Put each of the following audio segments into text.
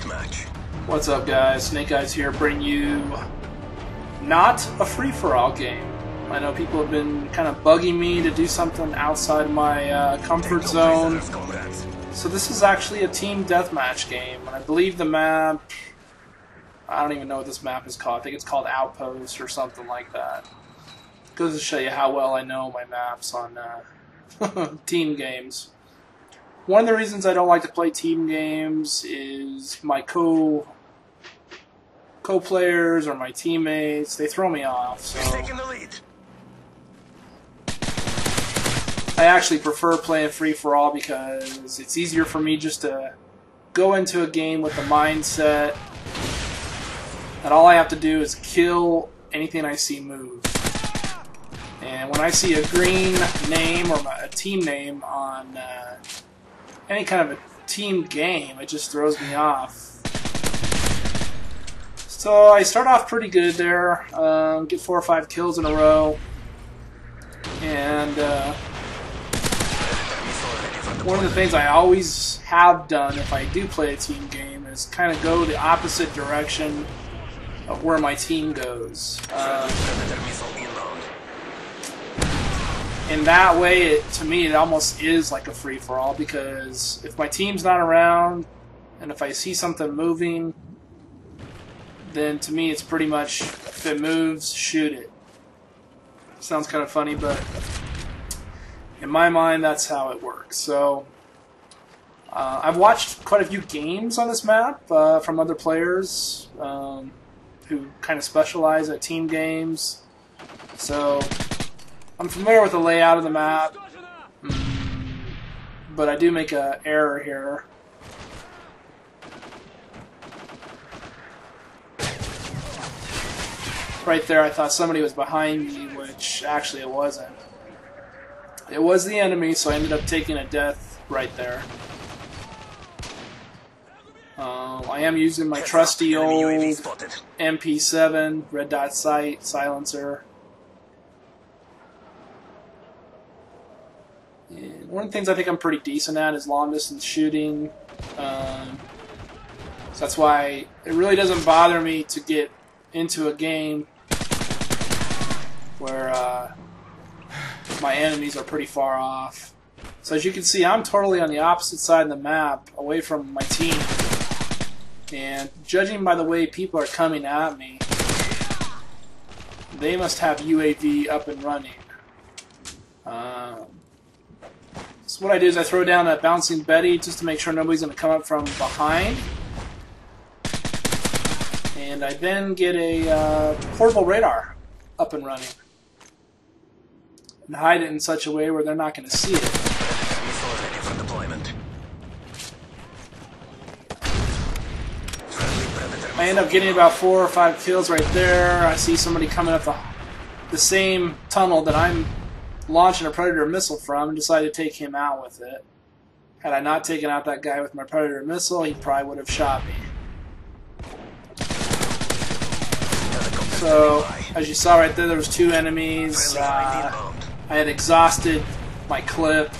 Match. What's up, guys? Snake Eyes here, bringing you not a free-for-all game. I know people have been kind of bugging me to do something outside my comfort zone. So this is actually a team deathmatch game, and I believe the map... I don't even know what this map is called. I think it's called Outpost or something like that. Goes to show you how well I know my maps on team games. One of the reasons I don't like to play team games is my co-players or my teammates, they throw me off. So I actually prefer playing free-for-all because it's easier for me just to go into a game with the mindset that all I have to do is kill anything I see move. And when I see a green name or a team name on any kind of a team game, it just throws me off. So I start off pretty good there, get 4 or 5 kills in a row, and one of the things I always have done if I do play a team game is kind of go the opposite direction of where my team goes. And that way, to me, it almost is like a free-for-all, because if my team's not around, and if I see something moving, then to me it's pretty much, if it moves, shoot it. Sounds kind of funny, but in my mind, that's how it works. So, I've watched quite a few games on this map from other players who kind of specialize at team games. So I'm familiar with the layout of the map, but I do make an error here. Right there, I thought somebody was behind me, which actually it wasn't. It was the enemy, so I ended up taking a death right there. I am using my trusty old MP7 red dot sight silencer. And one of the things I think I'm pretty decent at is long distance shooting. So that's why it really doesn't bother me to get into a game where my enemies are pretty far off. So as you can see, I'm totally on the opposite side of the map, away from my team. And judging by the way people are coming at me, they must have UAV up and running. So what I do is I throw down a bouncing Betty just to make sure nobody's going to come up from behind. And I then get a portable radar up and running. And hide it in such a way where they're not going to see it. I end up getting about 4 or 5 kills right there. I see somebody coming up the same tunnel that I'm launching a Predator missile from, and decided to take him out with it. Had I not taken out that guy with my Predator missile, he probably would have shot me. So, as you saw right there was 2 enemies. I had exhausted my clip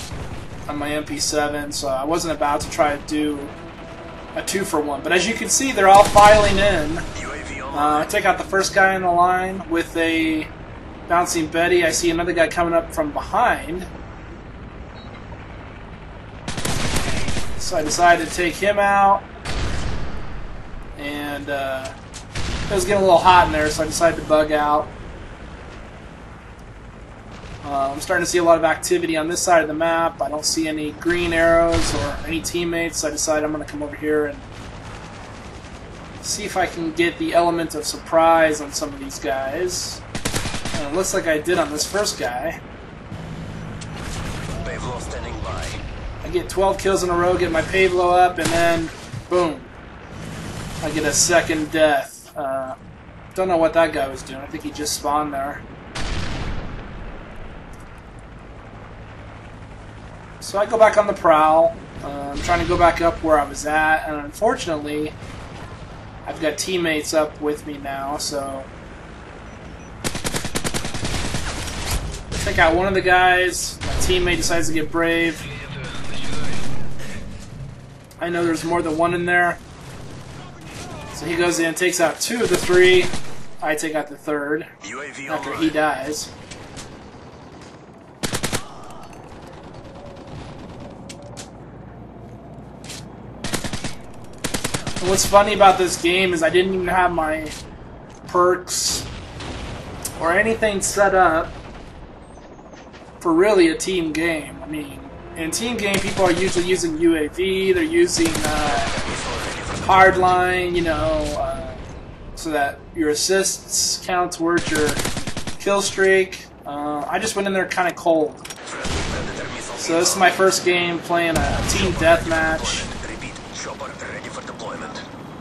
on my MP7, so I wasn't about to try to do a 2-for-1. But as you can see, they're all filing in. I take out the first guy in the line with a bouncing Betty. I see another guy coming up from behind, so I decided to take him out. And it was getting a little hot in there, so I decided to bug out. I'm starting to see a lot of activity on this side of the map. I don't see any green arrows or any teammates, so I decided I'm going to come over here and see if I can get the element of surprise on some of these guys. And it looks like I did on this first guy. I get 12 kills in a row, get my Pavlo up, and then, boom, I get a second death. Don't know what that guy was doing. I think he just spawned there. So I go back on the prowl. I'm trying to go back up where I was at, and unfortunately, I've got teammates up with me now, so take out one of the guys. My teammate decides to get brave. I know there's more than one in there. So he goes in, takes out 2 of the 3. I take out the 3rd after he dies. And what's funny about this game is I didn't even have my perks or anything set up for really a team game. I mean, in a team game, people are usually using UAV, they're using hardline, you know, so that your assists count towards your kill streak. I just went in there kind of cold. So this is my first game playing a team deathmatch.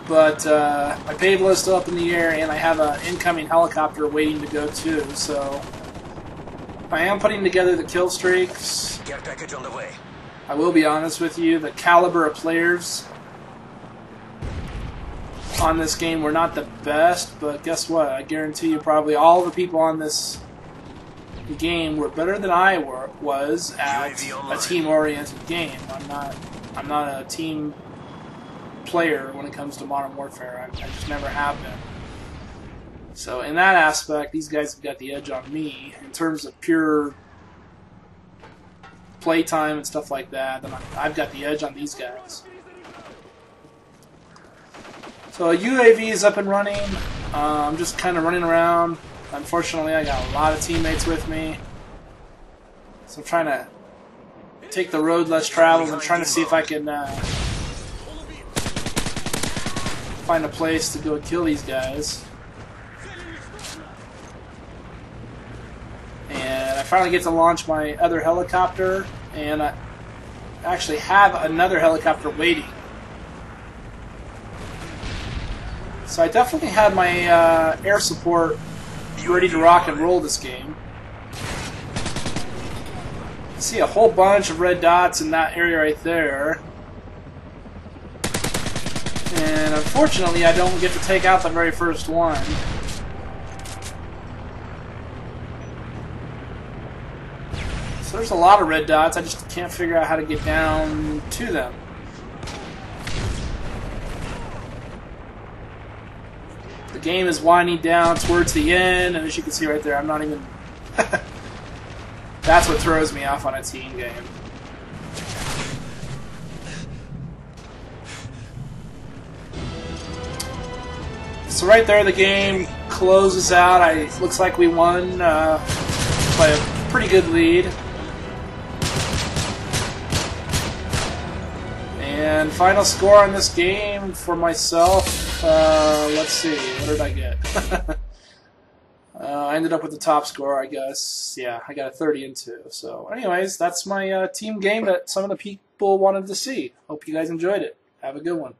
But my payload is still up in the air, and I have an incoming helicopter waiting to go too. So I am putting together the kill streaks. Care package on the way. I will be honest with you, the caliber of players on this game were not the best, but guess what? I guarantee you probably all the people on this game were better than I was at a team-oriented game. I'm not a team player when it comes to Modern Warfare. I just never have been. So in that aspect, these guys have got the edge on me in terms of pure playtime and stuff like that. Then I've got the edge on these guys. So UAV is up and running. I'm just kind of running around. Unfortunately, I got a lot of teammates with me, so I'm trying to take the road less traveled and trying to see if I can find a place to go kill these guys. And I finally get to launch my other helicopter, and I actually have another helicopter waiting. So I definitely had my air support ready to rock and roll this game. I see a whole bunch of red dots in that area right there. And unfortunately, I don't get to take out the very first one. So there's a lot of red dots, I just can't figure out how to get down to them. The game is winding down towards the end, and as you can see right there, I'm not even... That's what throws me off on a team game. So right there, the game closes out. Looks like we won by a pretty good lead. And final score on this game for myself, let's see, what did I get? I ended up with the top score, I guess. Yeah, I got a 30 and 2. So anyways, that's my team game that some of the people wanted to see. Hope you guys enjoyed it. Have a good one.